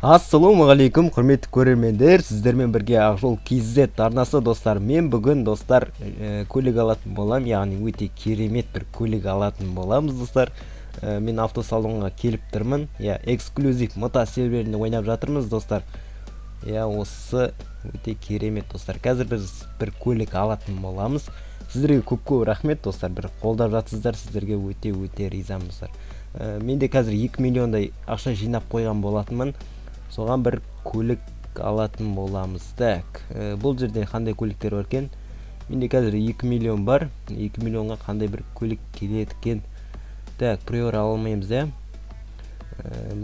Ассалаумағалейкум, құрметті көрермендер, сіздермен бірге Ақжол KZ арнасы достар. Мен бүгін достар көлік алатын болам, яғни өте керемет бір көлік алатын боламыз достар. Мен автосалонға келіп тұрмын. Эксклюзив мыта серверінде ойнап жатырмыз достар. Осы өте керемет достар. Қазір біз бір көлік алатын боламыз. Сіздерге көп рахмет достар. Бір қолдап жатсыздар, сіздерге өте ризамын достар. Менде қазір 2 миллиондай ақша жинап қойған болатынмын. Соған бір көлік алатын боламыз. Бұл жерде қандай көліктер бар екен? Менде қазір 2 миллион бар. 2 миллионға қандай бір көлік келеді екен? Приор ала алмаймыз,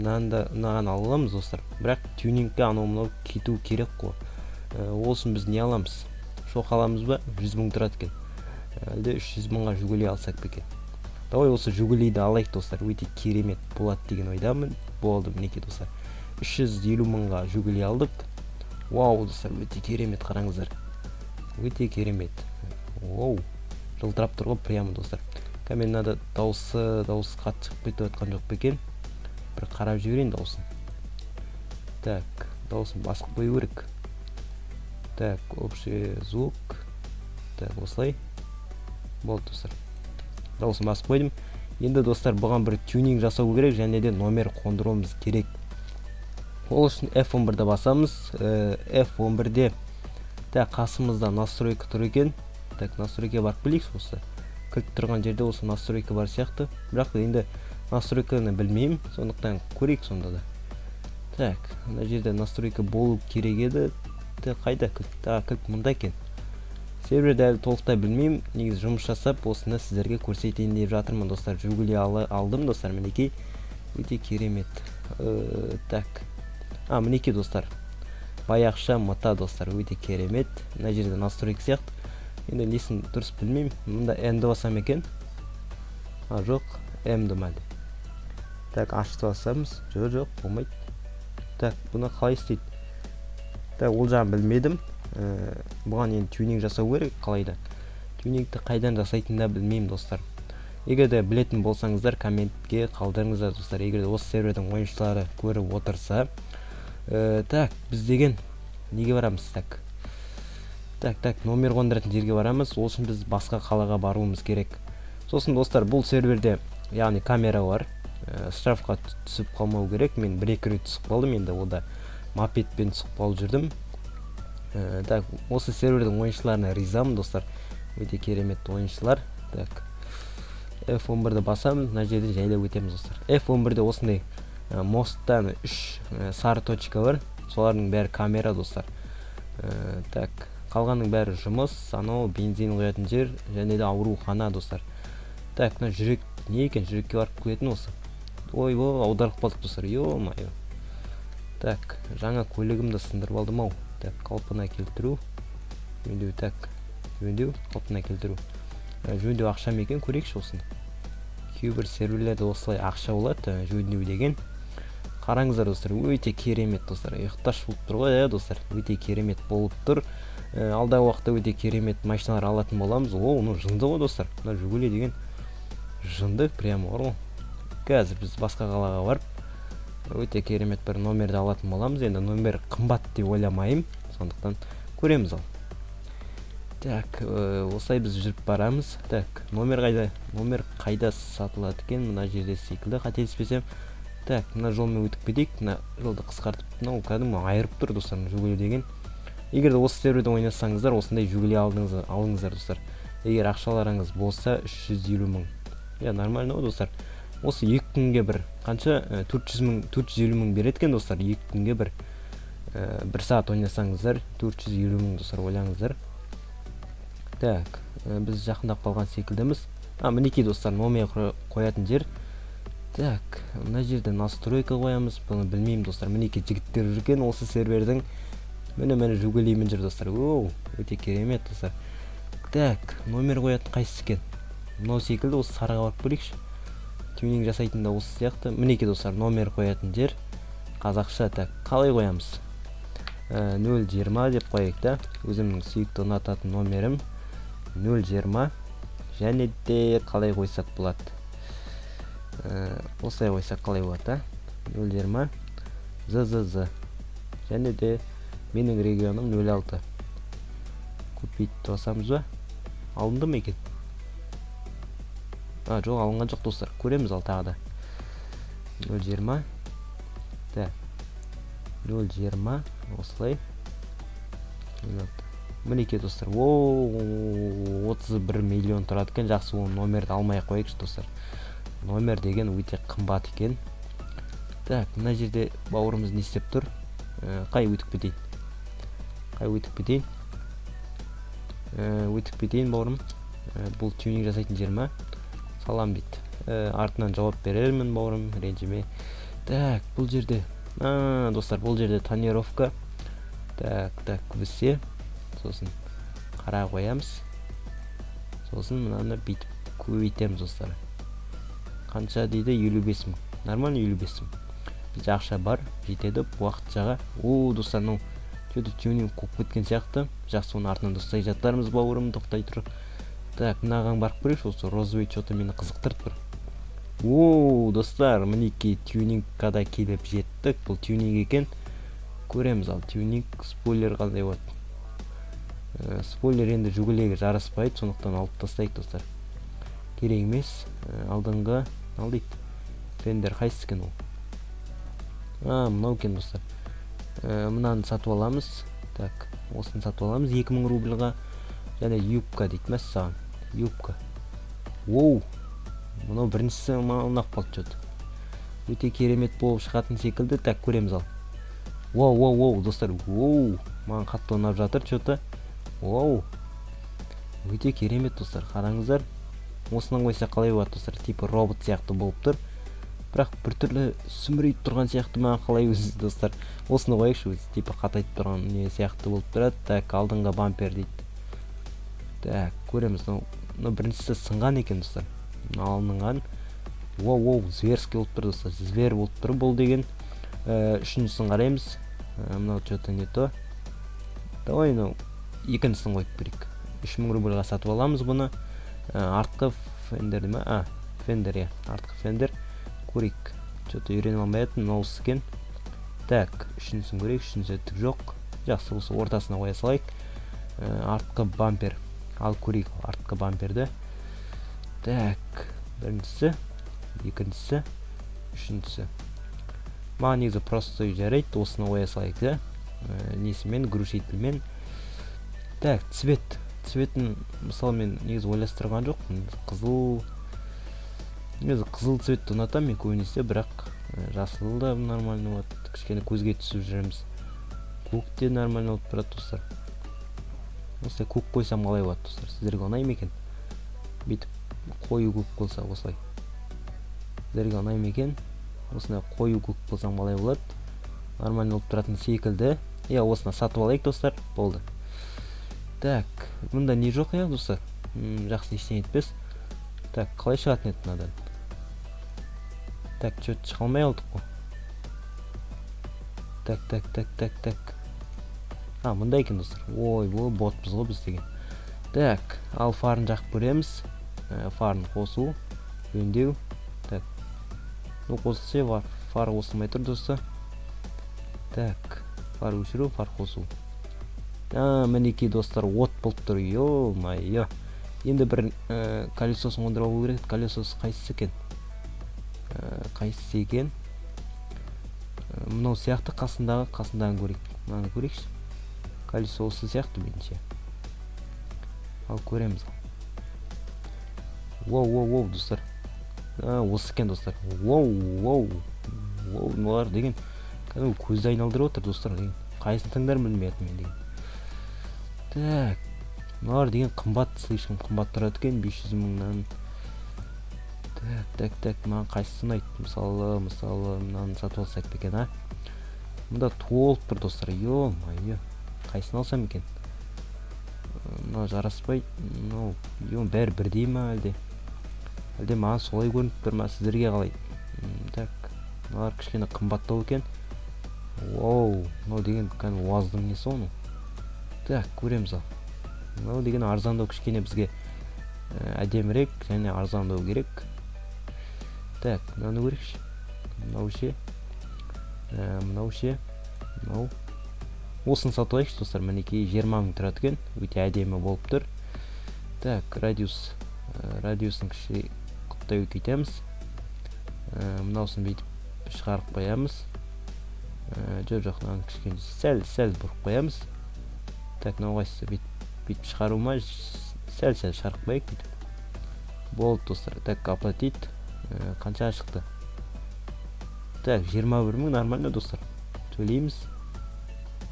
мынаған аламыз достар. Бірақ тюнингке анау кету керек қой. Ол үшін біз не аламыз? Шоқ аламыз ба? 100 мың тұрады екен. Әлде 300 мыңға Жигули алсақ па екен? Давай осы Жигулиді алайық достар. Өте керемет болады деген ойдамын. Болды, мінекей достар. 350 мыңға Жигули алдық. Вау достар, өте керемет, қараңыздар. Өте керемет. Жылтырап тұрғы прямо достар. Камерада дауысы қатты шығып кетіп жатқан жоқ па екен? Бір қарап жіберейін дауысын. Дауысын басып қою керек. Общий звук. Осылай. Болды достар. Дауысын басып қойдым. Енді достар, бұған бір тюнинг жасау керек, және де номер қондыруымыз керек. Ол үшін F11-ді басамыз. F11-де қасымызда настройка тұр екен. Настройка барып білейікші осы. Кілт тұрған жерде осы настройка бар сияқты. Бірақ енді настройканы білмеймін, сондықтан көрейік сонда да. Мына жерде настройка болу керек еді. Қайда кілт? Кілт мұнда екен. Серверді әлі толықтай білмеймін. Негіз жұмыс жасап, осыны сіздерге көрсетейін деп жатырмын достар. Жигули алдым достар, мінекей. Өте керемет. Мінекей достар. Баяқша мыта достар, өте керемет. Мына жерде настройка сияқты. Енді несін дұрыс білмеймін. Мұнда N-ді басам екен. Жоқ, M-ді мәлі. Ашты басамыз. Жоқ, болмайды. Бұны қалай істейді? Ол жағын білмедім. Бұған енді тюнинг жасау керек, қалайда. Тюнингті қайдан жасайтында білмеймін достар. Егерде білетін болсаңыздар, комментке қалдырыңыздар достар. Егерде осы сервердің ойыншылары көріп отырса. Біз деген неге барамыз? Номер қондыратын жерге барамыз. Ол үшін біз басқа қалаға баруымыз керек. Сосын достар, бұл серверде яғни камера бар. Штрафқа түсіп қалмау керек. Мен 1-2 рет түсіп қалдым, енді ода мопедпен түсіп қалып жүрдім. Осы сервердің ойыншыларына ризамын достар. Өте керемет ойыншылар. F11-ді басамын, мына жерде жайлап өтеміз достар. F11-де осындай мосттан 3 сары точка бар. Солардың бәрі камера достар. Қалғаның бәрі жұмыс, анау бензин құятын жер, және де аурухана достар. Мына жүрек не екен? Жүрекке барып келетін осы. Аударып қалдық достар. Йо-майо. Жаңа көлігімді сындырып алдым ау. Қалпына келтіру. Жөндеу, қалпына келтіру. Жөндеу ақша мекен, көрейікші осын. Кейбір серверлерде осылай ақша болады, жөндеу деген. Қараңыздар достар, өте керемет достар. Ұйықташ болып тұр ғой, достар. Өте керемет болып тұр. Алдағы уақытта өте керемет машиналар алатын боламыз. Жынды ғой достар. Мына Жигули деген жынды прямо бар ғой. Қазір біз басқа қалаға барып өте керемет бір номерді алатын боламыз. Енді номер қымбат деп ойламайым, сондықтан көреміз ал. Осылай біз жүріп барамыз. Номер қайда сатылады екен? Мына жерде секілді, қателеспесем. Мына жолмен өтіп кетейік. Мына жолды қысқартып, кәдімгі айырып тұр достар, Жигули деген. Егер осы серверде ойнасаңыздар, осындай Жигули алыңыздар достар. Егер ақшаларыңыз болса 350 мың. Нормально ғой достар. Осы 2 күнге бір қанша 450 мың береткен достар. 2 күнге бір 1 сағат ойнасаңыздар 450 мың достар, ойлаңыздар. Біз жақындап қалған секілдіміз. Мінекей достар, номер қоятын жер. Мына жерде настройка қоямыз. Бұны білмеймін достар. Мінекей жігіттер жүрген осы сервердің. Мені Жигулимен жүр достар. Өте керемет достар. Номер қоятын қайсысы екен? Мынау секілді, осы сарыға барып көрейікші. Тюнинг жасайтын да осы сияқты. Мінекей достар, номер қоятын жер. Қазақша қалай қоямыз? 020 деп қояйық та. Өзімнің сүйікті ұнататын номерім 020. Және де қалай қойсақ болады? Осылай қойсақ қалай болады? 020 ЗЗЗ. Және де менің регионым 06. Купить басамыз ба? Алынды ма екен? Жоқ, алынған жоқ достар. Көреміз ал тағы да. 0,20. Так. 0,20. Осылай. Мінеке достар. 31 миллион тұрады екен. Жақсы, оны номерді алмай қойайықшы достар. Номер деген өте қымбат екен. Так, мына жерде бауырымыз не істеп тұр? Қай өтіп кетейін? Өтіп кетейін бауырым. Бұл тюнинг жасайтын жер ма? Салам дейді. Артынан жауап берермін бауырым, ренжіме. Так, бұл жерде. Достар, бұл жерде тонировка. Так, күбісе. Сосын қара қоямыз. Сосын мынаны бүйтіп көбейтеміз достар. Қанша дейді? 55 мың. Нормально 55 мың. Бізде ақша бар, жетеді уақытшаға. Достар, ну тюнинг қоп кеткен сияқты. Жақсы, оны артынан достай жаттарымыз бауырым, тоқтай тұр. Так, мынаған барып көрейікші, осы розовый что-то мені қызықтырып тұр. Достар, мінеки тюнингқа келіп жеттік. Бұл тюнинг екен. Көреміз ал тюнинг, спойлер қандай болады. Спойлер енді жүгілегі жараспайды, сондықтан алып тастайық достар. Керек емес. Алдыңғы дейді. Фендер қайсысы екен ол? Мынау екен достар. Мынаны сатып аламыз. Так, осыны сатып аламыз 2000 рубльға. Және юбка дейді мәс саған. Юбка. Мынау біріншісі ұнап қалды что-то. Өте керемет болып шығатын секілді. Так, көреміз ал. Достар. Маған қатты ұнап жатыр что-то. Өте керемет достар. Қараңыздар. Осынан қойса қалай болады достар? Типа робот сияқты болып тұр. Бірақ бір түрлі сүмірейіп тұрған сияқты маған қалай өзі достар. Осыны қойықшы өзі. Типа қатайтып тұрған не сияқты болып тұрады. Так, алдыңға бампер дейді. Так, көреміз. Біріншісі сынған екен достар. Алынған. Зверский болып тұр достар. Звер болып тұр бұл деген. Үшіншісін қараймыз. Мынау что-то не то. Давай, екіншісін қойып берейік. 3000 рубльға сатып аламыз бұны. Артқы фендер ме? Фендер, я. Артқы фендер. Көрейік. Что-то үйреніп алмайтын, ноусы екен. Так, үшіншісін көрейік. Үшіншісі түк жоқ. Жақсы, осы ортасына қоя салайық. Артқы бампер. Ал көрейік артқы бамперді. Так, біріншісі, екіншісі, үшіншісі. Маған негізі просто жарайды. Осыны қоя салайық. Несімен, грушителмен. Так, цвет. Цветін, мысалы, мен негізі ойластырған жоқ. Қызыл цветті ұнатам мен көбінесе, бірақ жасыл да нормально болады. Кішкене көзге түсіп жүреміз. Көк те нормально болып тұрады достар. Осылай көк қойсам қалай болады достар? Сіздерге ұнай ма екен? Бүйтіп қою көк болса осылай. Сіздерге ұнай ма екен? Осындай қою көк болсам қалай болады? Нормально болып тұратын секілді. Осыны сатып алайық достар. Болды. Так, мұнда не жоқ достар? Жақсы ештеңе етпес. Так, қалай шығатын еді мынадан? Так, что-то шыға алмай алдық қой. Так. Мұнда екен достар. Ботпыз ғой біз деген. Так, ал фарын жақып көреміз. Фарын қосу, өңдеу. Так. Қосылса фар қосылмай тұр достар. Так, фар өшіру, фар қосу. Мінеки достар, от болып тұр. Йо-майо. Енді бір колесосын қондыра болу керек. Колесосы қайсысы екен? Мынау сияқты қасындағын көрейік. Мынаны көрейікші. Колесосы сияқты меніңше. Ал көреміз. Достар. Осы екен достар. Мыналар деген көзді айналдырып отыр достар. Қайсын тыңдар білмейтін мен деген. Так. Мыналар деген қымбат, слишком қымбат тұрады екен, 500 мыңнан. Так, маған қайсысын айт. Мысалы, мынаны сатып алсақ екен, Мұнда толып тұр достар. Йо-майо. Қайсын алсам екен? Мына жараспайды. Бәрі бірдей ма әлде? Әлде маған солай көрініп тұр ма? Сіздерге қалай? Так. Мыналар кішкене қымбаттау екен. Мынау деген уаздың несі оның? Так, көреміз ал. Мынау деген арзандау кішкене бізге әдемірек және арзандау керек. Так, мынаны көрейікші. Мынау ше. Мынау ше, мынау осыны сатып алайықшы достар, мінекей 20 мың тұрады екен, өте әдемі болып тұр. Так, радиусын кіші құттай өтейтеміз. Мынаусын бүйтіп шығарып қоямыз. Жоқ, мынаны кішкене сәл бұрып қоямыз. Так, мынау қайсысы бүйтіп шығару ма, сәл шығарып қояйық бүйтіп. Болды достар. Так, оплатить. Қанша шықты? Так, 21 мың нормально достар. Төлейміз.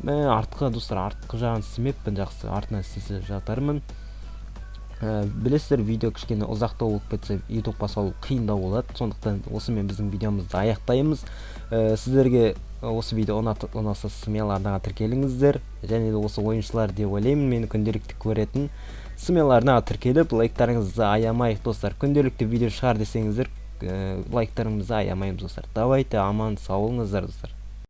Мен артқы достар, артқы жағын істемеппін, жақсы, артынан істесе жатармын. Білесіздер, видео кішкене ұзақтау болып кетсе, ютубқа салу қиындау болады. Сондықтан осымен біздің видеомызды аяқтаймыз. Сіздерге осы видео ұнаса смело арнаға тіркеліңіздер. Және де осы ойыншылар деп ойлаймын, мені күнделікті көретін. Смело арнаға тіркеліп, лайктарыңызды аямайық достар. Күнделікті видео шығар десеңіздер, лайктарыңызды аямаймыз достар. Давайте аман сау болыңыздар достар.